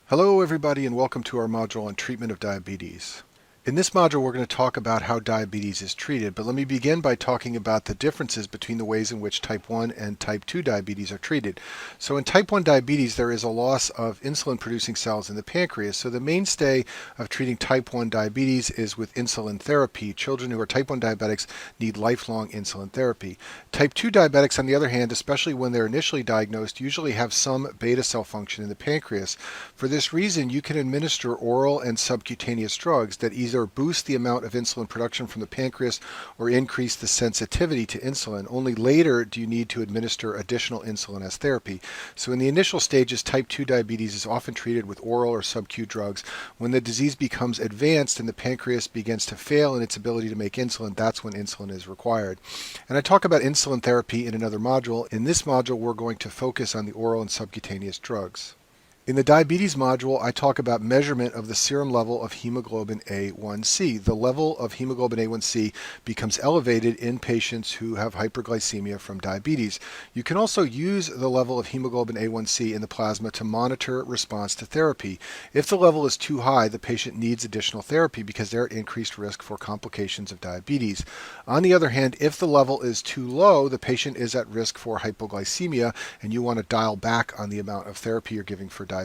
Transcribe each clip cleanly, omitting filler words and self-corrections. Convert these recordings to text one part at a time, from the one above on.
Hello everybody and welcome to our module on treatment of diabetes. In this module we're going to talk about how diabetes is treated, but let me begin by talking about the differences between the ways in which type 1 and type 2 diabetes are treated. So in type 1 diabetes there is a loss of insulin producing cells in the pancreas, so the mainstay of treating type 1 diabetes is with insulin therapy. Children who are type 1 diabetics need lifelong insulin therapy. Type 2 diabetics, on the other hand, especially when they're initially diagnosed, usually have some beta cell function in the pancreas. For this reason, you can administer oral and subcutaneous drugs that either boost the amount of insulin production from the pancreas or increase the sensitivity to insulin. Only later do you need to administer additional insulin as therapy. So in the initial stages, type 2 diabetes is often treated with oral or sub-Q drugs. When the disease becomes advanced and the pancreas begins to fail in its ability to make insulin, that's when insulin is required. And I talk about insulin therapy in another module. In this module, we're going to focus on the oral and subcutaneous drugs. In the diabetes module, I talk about measurement of the serum level of hemoglobin A1C. The level of hemoglobin A1C becomes elevated in patients who have hyperglycemia from diabetes. You can also use the level of hemoglobin A1C in the plasma to monitor response to therapy. If the level is too high, the patient needs additional therapy because they're at increased risk for complications of diabetes. On the other hand, if the level is too low, the patient is at risk for hypoglycemia, and you want to dial back on the amount of therapy you're giving for diabetes.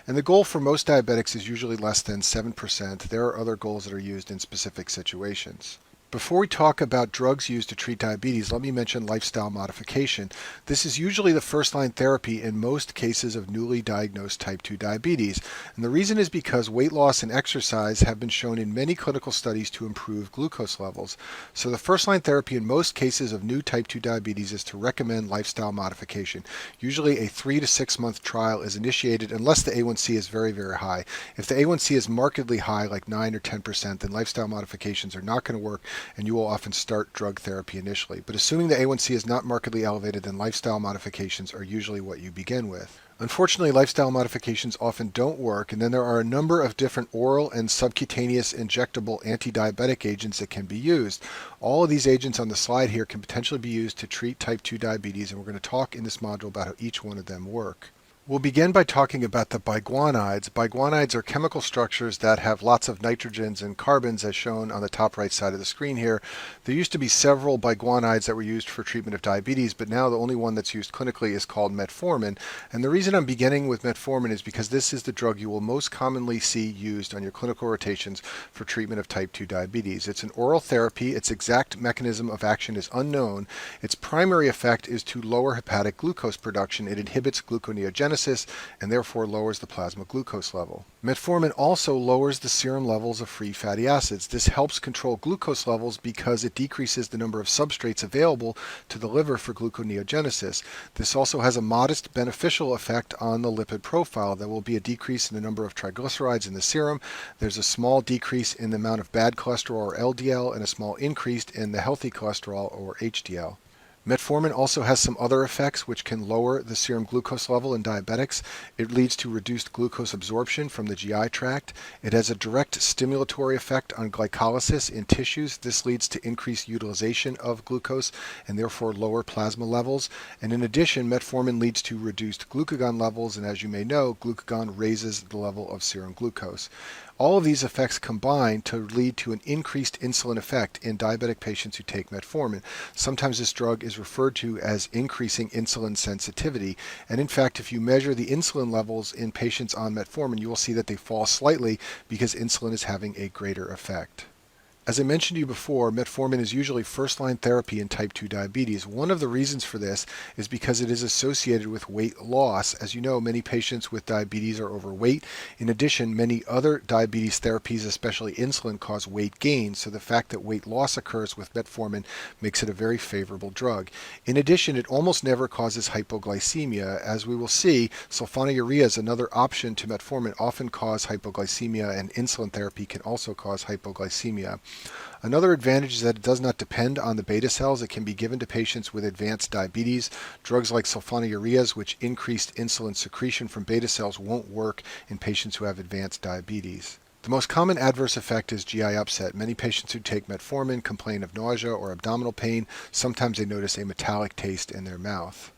And the goal for most diabetics is usually less than 7%. There are other goals that are used in specific situations. Before we talk about drugs used to treat diabetes, let me mention lifestyle modification. This is usually the first-line therapy in most cases of newly diagnosed type 2 diabetes. And the reason is because weight loss and exercise have been shown in many clinical studies to improve glucose levels. So the first-line therapy in most cases of new type 2 diabetes is to recommend lifestyle modification. Usually a 3 to 6 month trial is initiated unless the A1C is very, very high. If the A1C is markedly high, like 9 or 10%, then lifestyle modifications are not going to work, and you will often start drug therapy initially. But assuming the A1C is not markedly elevated, then lifestyle modifications are usually what you begin with. Unfortunately, lifestyle modifications often don't work, and then there are a number of different oral and subcutaneous injectable anti-diabetic agents that can be used. All of these agents on the slide here can potentially be used to treat type 2 diabetes, and we're going to talk in this module about how each one of them work. We'll begin by talking about the biguanides. Biguanides are chemical structures that have lots of nitrogens and carbons, as shown on the top right side of the screen here. There used to be several biguanides that were used for treatment of diabetes, but now the only one that's used clinically is called metformin. And the reason I'm beginning with metformin is because this is the drug you will most commonly see used on your clinical rotations for treatment of type 2 diabetes. It's an oral therapy. Its exact mechanism of action is unknown. Its primary effect is to lower hepatic glucose production. It inhibits gluconeogenesis and therefore lowers the plasma glucose level. Metformin also lowers the serum levels of free fatty acids. This helps control glucose levels because it decreases the number of substrates available to the liver for gluconeogenesis. This also has a modest beneficial effect on the lipid profile. There will be a decrease in the number of triglycerides in the serum. There's a small decrease in the amount of bad cholesterol or LDL and a small increase in the healthy cholesterol or HDL. Metformin also has some other effects which can lower the serum glucose level in diabetics. It leads to reduced glucose absorption from the GI tract. It has a direct stimulatory effect on glycolysis in tissues. This leads to increased utilization of glucose and therefore lower plasma levels. And in addition, metformin leads to reduced glucagon levels, and as you may know, glucagon raises the level of serum glucose. All of these effects combine to lead to an increased insulin effect in diabetic patients who take metformin. Sometimes this drug is referred to as increasing insulin sensitivity, and in fact, if you measure the insulin levels in patients on metformin, you will see that they fall slightly because insulin is having a greater effect. As I mentioned to you before, metformin is usually first-line therapy in type 2 diabetes. One of the reasons for this is because it is associated with weight loss. As you know, many patients with diabetes are overweight. In addition, many other diabetes therapies, especially insulin, cause weight gain, so the fact that weight loss occurs with metformin makes it a very favorable drug. In addition, it almost never causes hypoglycemia. As we will see, sulfonylureas, another option to metformin, often cause hypoglycemia, and insulin therapy can also cause hypoglycemia. Another advantage is that it does not depend on the beta cells. It can be given to patients with advanced diabetes. Drugs like sulfonylureas, which increase insulin secretion from beta cells, won't work in patients who have advanced diabetes. The most common adverse effect is GI upset. Many patients who take metformin complain of nausea or abdominal pain. Sometimes they notice a metallic taste in their mouth.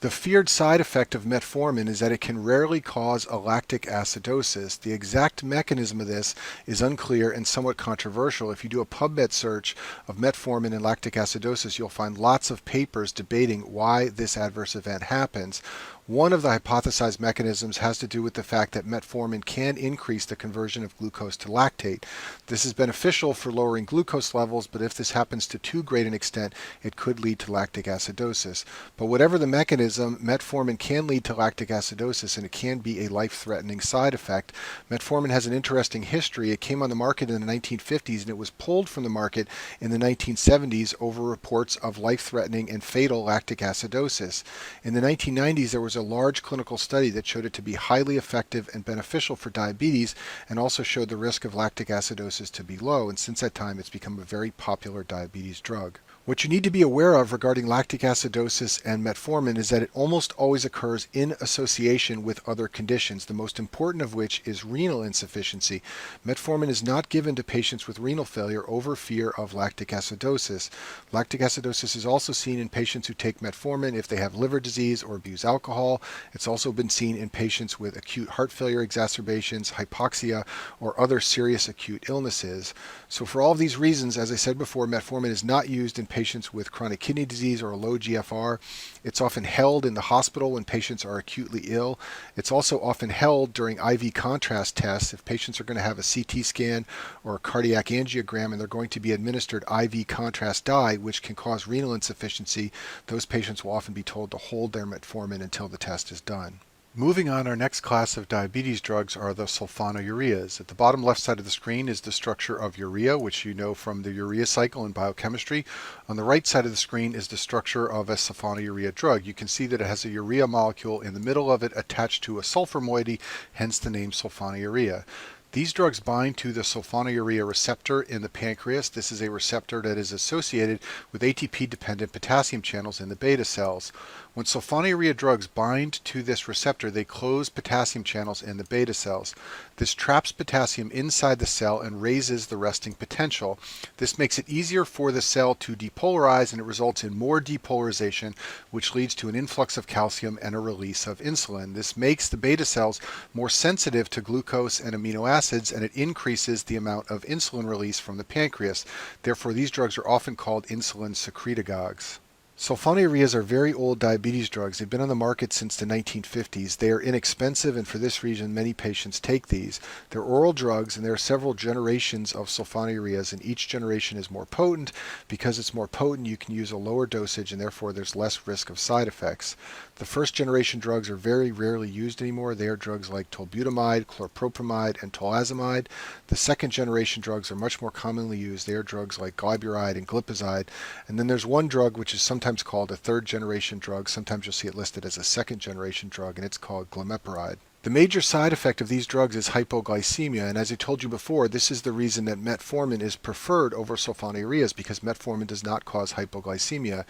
The feared side effect of metformin is that it can rarely cause a lactic acidosis. The exact mechanism of this is unclear and somewhat controversial. If you do a PubMed search of metformin and lactic acidosis, you'll find lots of papers debating why this adverse event happens. One of the hypothesized mechanisms has to do with the fact that metformin can increase the conversion of glucose to lactate. This is beneficial for lowering glucose levels, but if this happens to too great an extent, it could lead to lactic acidosis. But whatever the mechanism, metformin can lead to lactic acidosis, and it can be a life-threatening side effect. Metformin has an interesting history. It came on the market in the 1950s, and it was pulled from the market in the 1970s over reports of life-threatening and fatal lactic acidosis. In the 1990s, there was a large clinical study that showed it to be highly effective and beneficial for diabetes, and also showed the risk of lactic acidosis to be low, and since that time it's become a very popular diabetes drug. What you need to be aware of regarding lactic acidosis and metformin is that it almost always occurs in association with other conditions, the most important of which is renal insufficiency. Metformin is not given to patients with renal failure over fear of lactic acidosis. Lactic acidosis is also seen in patients who take metformin if they have liver disease or abuse alcohol. It's also been seen in patients with acute heart failure exacerbations, hypoxia, or other serious acute illnesses. So for all of these reasons, as I said before, metformin is not used in patients with chronic kidney disease or a low GFR. It's often held in the hospital when patients are acutely ill. It's also often held during IV contrast tests if patients are going to have a CT scan or a cardiac angiogram and they're going to be administered IV contrast dye, which can cause renal insufficiency. Those patients will often be told to hold their metformin until the test is done. Moving on, our next class of diabetes drugs are the sulfonylureas. At the bottom left side of the screen is the structure of urea, which you know from the urea cycle in biochemistry. On the right side of the screen is the structure of a sulfonylurea drug. You can see that it has a urea molecule in the middle of it attached to a sulfur moiety, hence the name sulfonylurea. These drugs bind to the sulfonylurea receptor in the pancreas. This is a receptor that is associated with ATP-dependent potassium channels in the beta cells. When sulfonylurea drugs bind to this receptor, they close potassium channels in the beta cells. This traps potassium inside the cell and raises the resting potential. This makes it easier for the cell to depolarize, and it results in more depolarization, which leads to an influx of calcium and a release of insulin. This makes the beta cells more sensitive to glucose and amino acids, and it increases the amount of insulin release from the pancreas. Therefore, these drugs are often called insulin secretagogues. Sulfonylureas are very old diabetes drugs. They've been on the market since the 1950s. They are inexpensive, and for this reason, many patients take these. They're oral drugs, and there are several generations of sulfonylureas, and each generation is more potent. Because it's more potent, you can use a lower dosage, and therefore there's less risk of side effects. The first generation drugs are very rarely used anymore. They are drugs like tolbutamide, chlorpropamide, and tolazamide. The second generation drugs are much more commonly used. They are drugs like glyburide and glipizide. And then there's one drug which is sometimes called a third generation drug. Sometimes you'll see it listed as a second generation drug, and it's called glimepiride. The major side effect of these drugs is hypoglycemia, and as I told you before, this is the reason that metformin is preferred over sulfonylureas, because metformin does not cause hypoglycemia.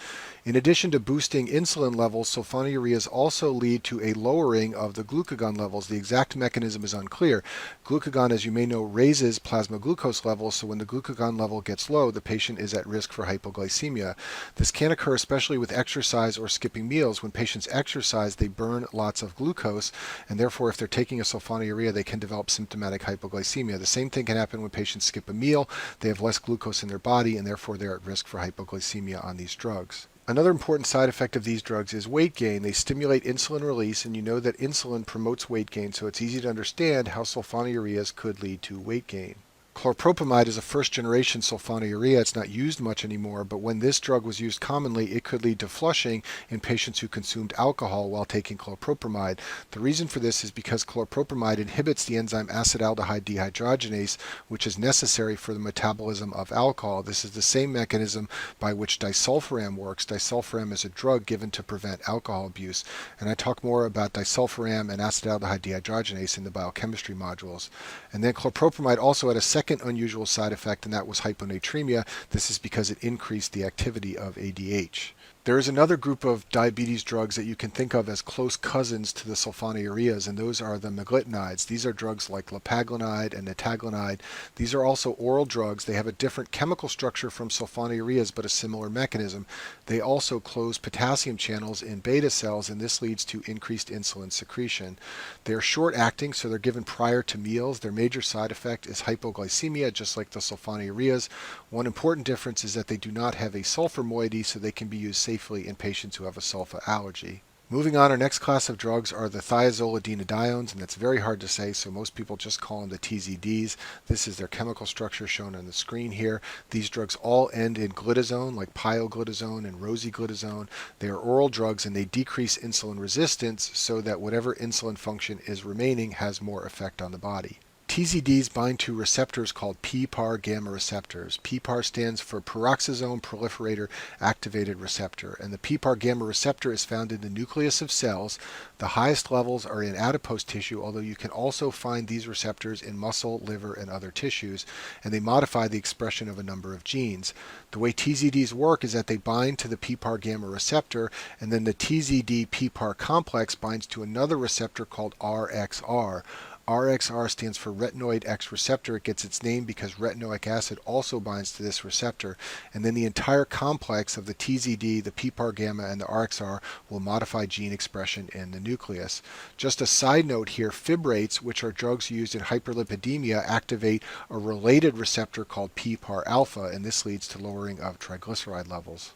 In addition to boosting insulin levels, sulfonylureas also lead to a lowering of the glucagon levels. The exact mechanism is unclear. Glucagon, as you may know, raises plasma glucose levels, so when the glucagon level gets low, the patient is at risk for hypoglycemia. This can occur especially with exercise or skipping meals. When patients exercise, they burn lots of glucose, and therefore if they're taking a sulfonylurea, they can develop symptomatic hypoglycemia. The same thing can happen when patients skip a meal. They have less glucose in their body, and therefore they're at risk for hypoglycemia on these drugs. Another important side effect of these drugs is weight gain. They stimulate insulin release, and you know that insulin promotes weight gain, so it's easy to understand how sulfonylureas could lead to weight gain. Chlorpropamide is a first-generation sulfonylurea. It's not used much anymore, but when this drug was used commonly, it could lead to flushing in patients who consumed alcohol while taking chlorpropamide. The reason for this is because chlorpropamide inhibits the enzyme acetaldehyde dehydrogenase, which is necessary for the metabolism of alcohol. This is the same mechanism by which disulfiram works. Disulfiram is a drug given to prevent alcohol abuse, and I talk more about disulfiram and acetaldehyde dehydrogenase in the biochemistry modules. And then chlorpropamide also had a second unusual side effect, and that was hyponatremia. This is because it increased the activity of ADH. There is another group of diabetes drugs that you can think of as close cousins to the sulfonylureas, and those are the meglitinides. These are drugs like lepaglinide and nataglinide. These are also oral drugs. They have a different chemical structure from sulfonylureas, but a similar mechanism. They also close potassium channels in beta cells, and this leads to increased insulin secretion. They are short-acting, so they're given prior to meals. Their major side effect is hypoglycemia, just like the sulfonylureas. One important difference is that they do not have a sulfur moiety, so they can be used safely in patients who have a sulfa allergy. Moving on, our next class of drugs are the thiazolidinediones, and that's very hard to say, so most people just call them the TZDs. This is their chemical structure shown on the screen here. These drugs all end in glitazone, like pioglitazone and rosiglitazone. They are oral drugs, and they decrease insulin resistance so that whatever insulin function is remaining has more effect on the body. TZDs bind to receptors called PPAR gamma receptors. PPAR stands for peroxisome proliferator activated receptor, and the PPAR gamma receptor is found in the nucleus of cells. The highest levels are in adipose tissue, although you can also find these receptors in muscle, liver, and other tissues, and they modify the expression of a number of genes. The way TZDs work is that they bind to the PPAR gamma receptor, and then the TZD PPAR complex binds to another receptor called RXR. RXR stands for retinoid X receptor. It gets its name because retinoic acid also binds to this receptor, and then the entire complex of the TZD, the PPAR gamma, and the RXR will modify gene expression in the nucleus. Just a side note here, fibrates, which are drugs used in hyperlipidemia, activate a related receptor called PPAR alpha, and this leads to lowering of triglyceride levels.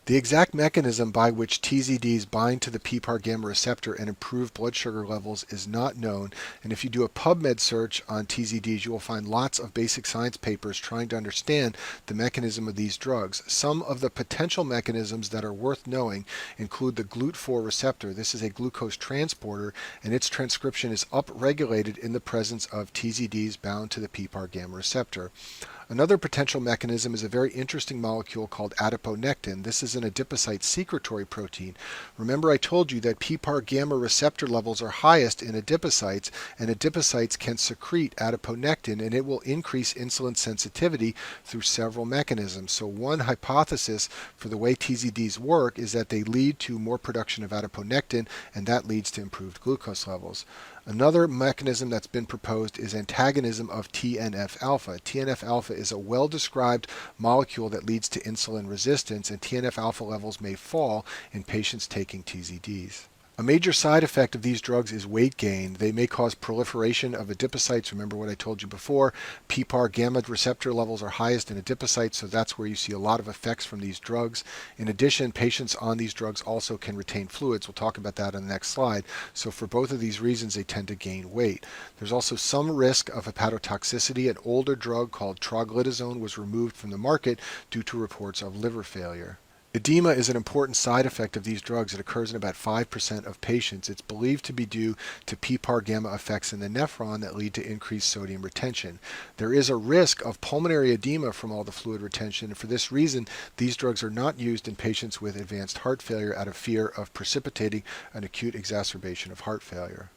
The exact mechanism by which TZDs bind to the PPAR gamma receptor and improve blood sugar levels is not known, and if you do a PubMed search on TZDs, you will find lots of basic science papers trying to understand the mechanism of these drugs. Some of the potential mechanisms that are worth knowing include the GLUT4 receptor. This is a glucose transporter, and its transcription is upregulated in the presence of TZDs bound to the PPAR gamma receptor. Another potential mechanism is a very interesting molecule called adiponectin. This is an adipocyte secretory protein. Remember, I told you that PPAR gamma receptor levels are highest in adipocytes, and adipocytes can secrete adiponectin, and it will increase insulin sensitivity through several mechanisms. So one hypothesis for the way TZDs work is that they lead to more production of adiponectin, and that leads to improved glucose levels. Another mechanism that's been proposed is antagonism of TNF-alpha. TNF-alpha is a well-described molecule that leads to insulin resistance, and TNF-alpha levels may fall in patients taking TZDs. A major side effect of these drugs is weight gain. They may cause proliferation of adipocytes. Remember what I told you before. PPAR gamma receptor levels are highest in adipocytes, so that's where you see a lot of effects from these drugs. In addition, patients on these drugs also can retain fluids. We'll talk about that on the next slide. So for both of these reasons, they tend to gain weight. There's also some risk of hepatotoxicity. An older drug called troglitazone was removed from the market due to reports of liver failure. Edema is an important side effect of these drugs. It occurs in about 5% of patients. It's believed to be due to PPAR gamma effects in the nephron that lead to increased sodium retention. There is a risk of pulmonary edema from all the fluid retention, and for this reason, these drugs are not used in patients with advanced heart failure out of fear of precipitating an acute exacerbation of heart failure.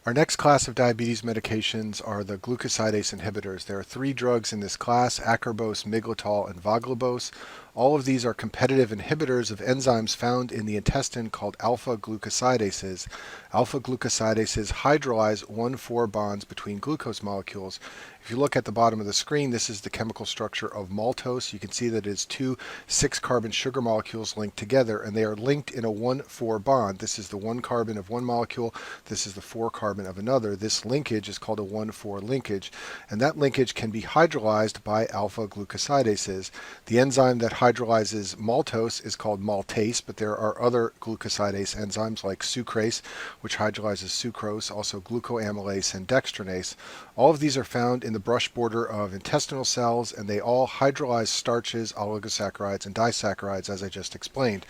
Our next class of diabetes medications are the glucosidase inhibitors. There are 3 drugs in this class: acarbose, miglitol, and voglibose. All of these are competitive inhibitors of enzymes found in the intestine called alpha-glucosidases. Alpha-glucosidases hydrolyze 1,4 bonds between glucose molecules. If you look at the bottom of the screen, this is the chemical structure of maltose. You can see that it is 2 6-carbon sugar molecules linked together, and they are linked in a 1,4 bond. This is the 1 carbon of one molecule. This is the 4 carbon of another. This linkage is called a 1,4 linkage, and that linkage can be hydrolyzed by alpha-glucosidases. The enzyme that hydrolyzes maltose is called maltase, but there are other glucosidase enzymes like sucrase, which hydrolyzes sucrose, also glucoamylase and dextranase. All of these are found in the brush border of intestinal cells, and they all hydrolyze starches, oligosaccharides, and disaccharides, as I just explained.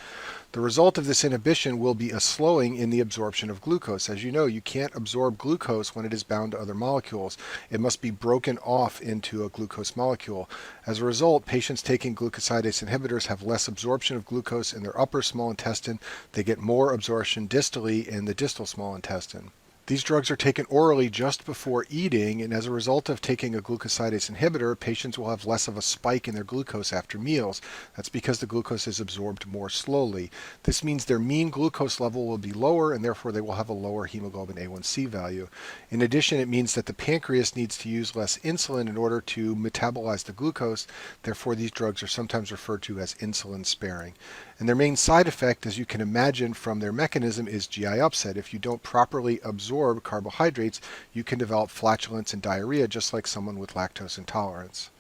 The result of this inhibition will be a slowing in the absorption of glucose. As you know, you can't absorb glucose when it is bound to other molecules. It must be broken off into a glucose molecule. As a result, patients taking glucosidase inhibitors have less absorption of glucose in their upper small intestine. They get more absorption distally in the distal small intestine. These drugs are taken orally just before eating, and as a result of taking a glucosidase inhibitor, patients will have less of a spike in their glucose after meals. That's because the glucose is absorbed more slowly. This means their mean glucose level will be lower, and therefore they will have a lower hemoglobin A1C value. In addition, it means that the pancreas needs to use less insulin in order to metabolize the glucose. Therefore, these drugs are sometimes referred to as insulin sparing. And their main side effect, as you can imagine from their mechanism, is GI upset. If you don't properly absorb carbohydrates, you can develop flatulence and diarrhea just like someone with lactose intolerance.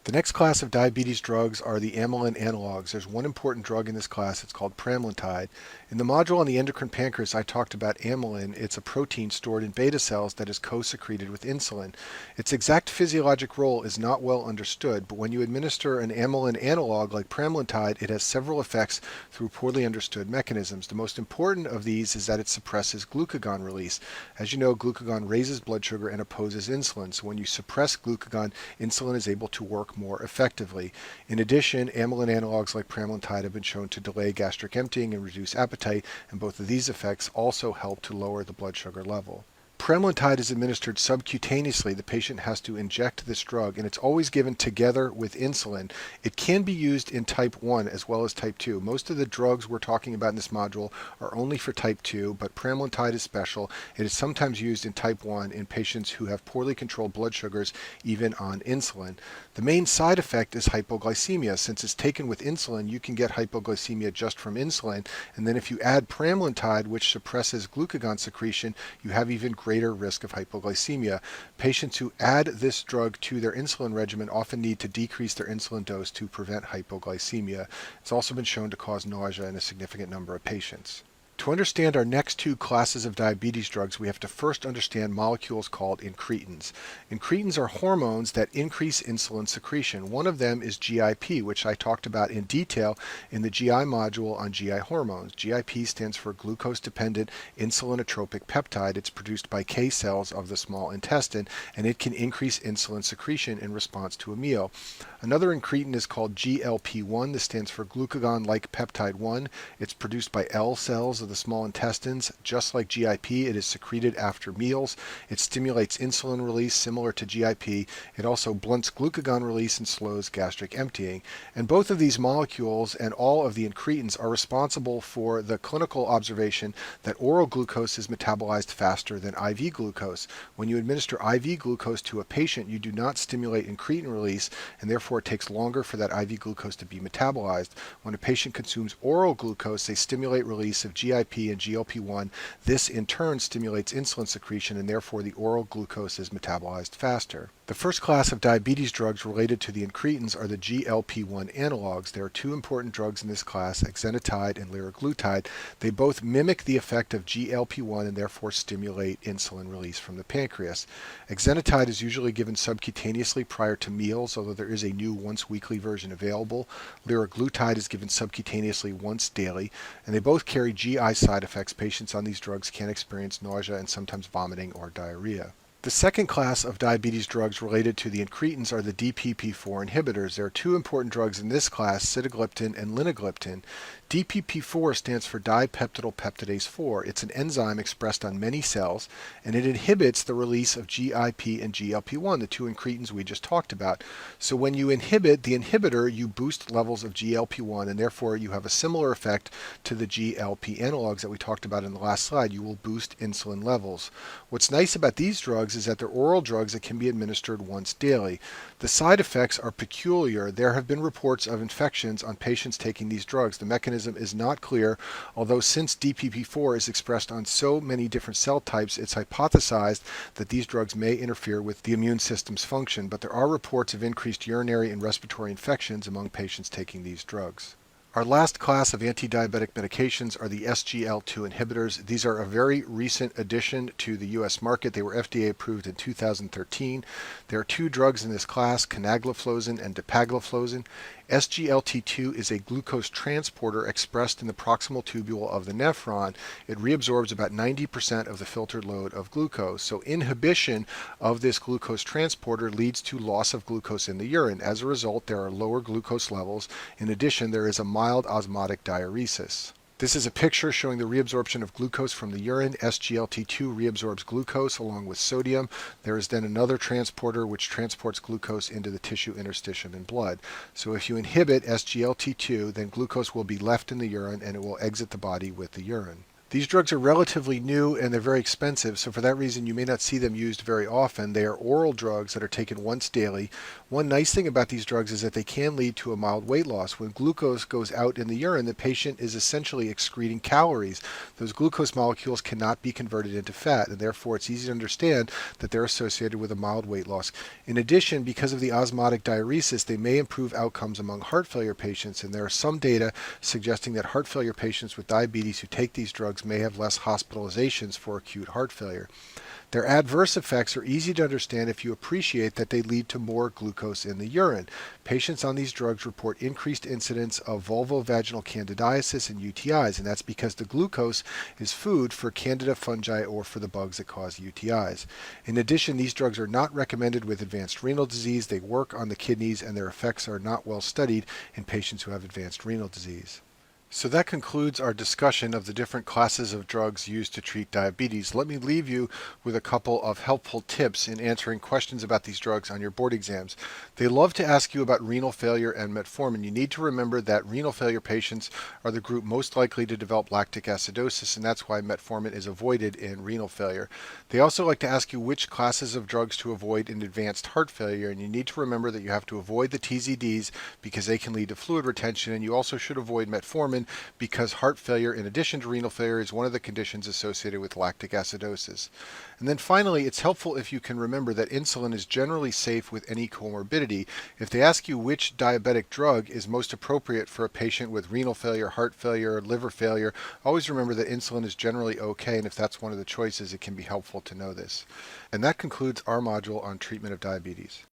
The next class of diabetes drugs are the amylin analogs. There's one important drug in this class. It's called pramlintide. In the module on the endocrine pancreas, I talked about amylin. It's a protein stored in beta cells that is co-secreted with insulin. Its exact physiologic role is not well understood, but when you administer an amylin analog like pramlintide, it has several effects through poorly understood mechanisms. The most important of these is that it suppresses glucagon release. As you know, glucagon raises blood sugar and opposes insulin. So when you suppress glucagon, insulin is able to work more effectively. In addition, amylin analogs like pramlintide have been shown to delay gastric emptying and reduce appetite, and both of these effects also help to lower the blood sugar level. Pramlintide is administered subcutaneously. The patient has to inject this drug, and it's always given together with insulin. It can be used in type 1 as well as type 2. Most of the drugs we're talking about in this module are only for type 2, but pramlintide is special. It is sometimes used in type 1 in patients who have poorly controlled blood sugars, even on insulin. The main side effect is hypoglycemia. Since it's taken with insulin, you can get hypoglycemia just from insulin, and then if you add pramlintide, which suppresses glucagon secretion, you have even greater risk of hypoglycemia. Patients who add this drug to their insulin regimen often need to decrease their insulin dose to prevent hypoglycemia. It's also been shown to cause nausea in a significant number of patients. To understand our next two classes of diabetes drugs, we have to first understand molecules called incretins. Incretins are hormones that increase insulin secretion. One of them is GIP, which I talked about in detail in the GI module on GI hormones. GIP stands for glucose-dependent insulinotropic peptide. It's produced by K cells of the small intestine, and it can increase insulin secretion in response to a meal. Another incretin is called GLP-1. This stands for glucagon-like peptide 1. It's produced by L cells of the small intestines. Just like GIP, it is secreted after meals. It stimulates insulin release similar to GIP. It also blunts glucagon release and slows gastric emptying. And both of these molecules and all of the incretins are responsible for the clinical observation that oral glucose is metabolized faster than IV glucose. When you administer IV glucose to a patient, you do not stimulate incretin release, and therefore it takes longer for that IV glucose to be metabolized. When a patient consumes oral glucose, they stimulate release of GIP and GLP-1. This in turn stimulates insulin secretion, and therefore the oral glucose is metabolized faster. The first class of diabetes drugs related to the incretins are the GLP-1 analogs. There are two important drugs in this class, exenatide and liraglutide. They both mimic the effect of GLP-1 and therefore stimulate insulin release from the pancreas. Exenatide is usually given subcutaneously prior to meals, although there is a new once-weekly version available. Liraglutide is given subcutaneously once daily, and they both carry GI side effects. Patients on these drugs can experience nausea and sometimes vomiting or diarrhea. The second class of diabetes drugs related to the incretins are the DPP-4 inhibitors. There are two important drugs in this class, sitagliptin and linagliptin. DPP-4 stands for dipeptidyl peptidase 4. It's an enzyme expressed on many cells, and it inhibits the release of GIP and GLP-1, the two incretins we just talked about. So when you inhibit the inhibitor, you boost levels of GLP-1, and therefore you have a similar effect to the GLP analogs that we talked about in the last slide. You will boost insulin levels. What's nice about these drugs is that they're oral drugs that can be administered once daily. The side effects are peculiar. There have been reports of infections on patients taking these drugs. The mechanism is not clear, although since DPP-4 is expressed on so many different cell types, it's hypothesized that these drugs may interfere with the immune system's function, but there are reports of increased urinary and respiratory infections among patients taking these drugs. Our last class of anti-diabetic medications are the SGLT2 inhibitors. These are a very recent addition to the U.S. market. They were FDA approved in 2013. There are two drugs in this class, canagliflozin and dapagliflozin. SGLT2 is a glucose transporter expressed in the proximal tubule of the nephron. It reabsorbs about 90% of the filtered load of glucose. So inhibition of this glucose transporter leads to loss of glucose in the urine. As a result, there are lower glucose levels. In addition, there is a mild osmotic diuresis. This is a picture showing the reabsorption of glucose from the urine. SGLT2 reabsorbs glucose along with sodium. There is then another transporter which transports glucose into the tissue interstitium in blood. So if you inhibit SGLT2, then glucose will be left in the urine and it will exit the body with the urine. These drugs are relatively new and they're very expensive, so for that reason you may not see them used very often. They are oral drugs that are taken once daily. One nice thing about these drugs is that they can lead to a mild weight loss. When glucose goes out in the urine, the patient is essentially excreting calories. Those glucose molecules cannot be converted into fat, and therefore it's easy to understand that they're associated with a mild weight loss. In addition, because of the osmotic diuresis, they may improve outcomes among heart failure patients, and there are some data suggesting that heart failure patients with diabetes who take these drugs may have less hospitalizations for acute heart failure. Their adverse effects are easy to understand if you appreciate that they lead to more glucose in the urine. Patients on these drugs report increased incidence of vulvovaginal candidiasis and UTIs, and that's because the glucose is food for Candida fungi or for the bugs that cause UTIs. In addition, these drugs are not recommended with advanced renal disease. They work on the kidneys, and their effects are not well studied in patients who have advanced renal disease. So that concludes our discussion of the different classes of drugs used to treat diabetes. Let me leave you with a couple of helpful tips in answering questions about these drugs on your board exams. They love to ask you about renal failure and metformin. You need to remember that renal failure patients are the group most likely to develop lactic acidosis, and that's why metformin is avoided in renal failure. They also like to ask you which classes of drugs to avoid in advanced heart failure, and you need to remember that you have to avoid the TZDs because they can lead to fluid retention, and you also should avoid metformin because heart failure, in addition to renal failure, is one of the conditions associated with lactic acidosis. And then finally, it's helpful if you can remember that insulin is generally safe with any comorbidity. If they ask you which diabetic drug is most appropriate for a patient with renal failure, heart failure, liver failure, always remember that insulin is generally okay, and if that's one of the choices, it can be helpful to know this. And that concludes our module on treatment of diabetes.